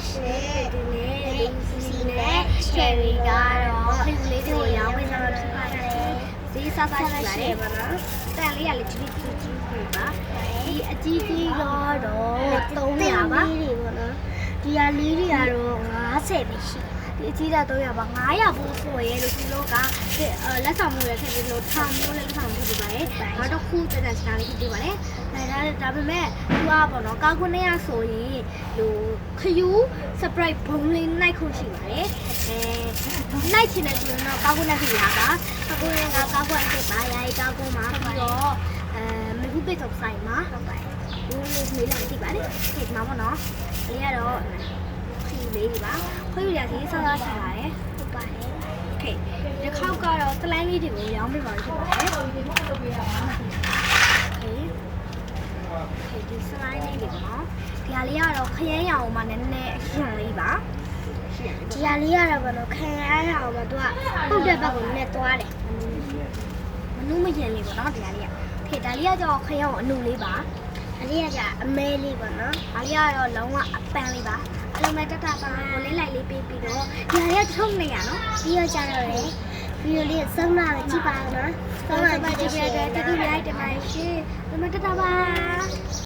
ရှင်ဒီနေ့လူစီနဲ့ချယ်ရီကတော့ခရီးလေးတွေကိုရောင်းပေးဆောင်ဖြစ်ပါတယ်ဈေးစားစားရှိပါတယ်ဗောနော်တန်လေးကလည်းကြီးပြပါဒီအကြီးကြီးတော့300ပါဒီဟာလေးတွေကတော့50ပဲရှိဒီအကြီးတာ300ပါ900ဘူးဆိုရဲလို့ဒီလိုကလက်ဆောင်မှုရခဲ့ပြီးလို့ထောင်မိုးလက်ဆောင်မှုပြပါတယ်နောက်တော့ခုတက်တက်စတာလေးပြပါတယ်ဒါပေမဲ့သူကပေါ့နော်ကောက်ခွန်းရဆိုရင်ဟိုခယူး surprise ဘုံလေးနိုင်ခုရှိပါတယ်နိုင်ချင်တဲ့ဆိုရင်တော့ကောက်ခွန်းနဲ့ပြရတာကောက်ခွန်းကကောက်ခွန်းအစ်ပါရာရီကောက်ခွန်းမှာပြီးတော့မကူပိတ်တော့ဆိုင်မှာဟုတ်ပါတယ်ဒီလေးလာကြည့်ပါလေဒီမှာပေါ့နော်ဒီကတော့ခရီးလေးပါခရီးရစီဆောင်းထားပါတယ်ဟုတ်ပါတယ်โอเคဒီခေါက်ကတော့စလိုင်းလေးတွေကိုရောင်းပေးပါလို့ဖြစ်ပါတယ်โอเคဒီစလိုင်းလေးတွေပေါ့နော်ဒီဟာလေးကတော့ခရမ်းရောင်မှာနည်းနည်းအရှင်လေးပါဒီဟာလေးကတော့ပေါ့နော်ခရမ်းရောင်မှာသူကပုတ်တဲ့ဘက်ကိုနည်းနည်းသွားတယ်မနုမရင်လေးပေါ့နော်ဒီဟာလေးကโอเคဒါလေးကကြောခရမ်းရောင်အနုလေးပါဒါလေးကအမဲလေးပေါ့နော်ဒါလေးကတော့လုံးဝအပန်းလေးပါအလုံးမဲ့တက်တာပါကိုလေးလိုက်လေးပေးပြီးတော့ဒီဟာလေးကထုံးနေရနော်ပြီးတော့ကြတော့လေဗီဒီယိုလေးစုံလာကြည့်ပါဦးနော်စုံလာကြည့်ပြတဲ့တူတူရိုက်တယ်ပါရှင်ဒီမှာတက်တာပါ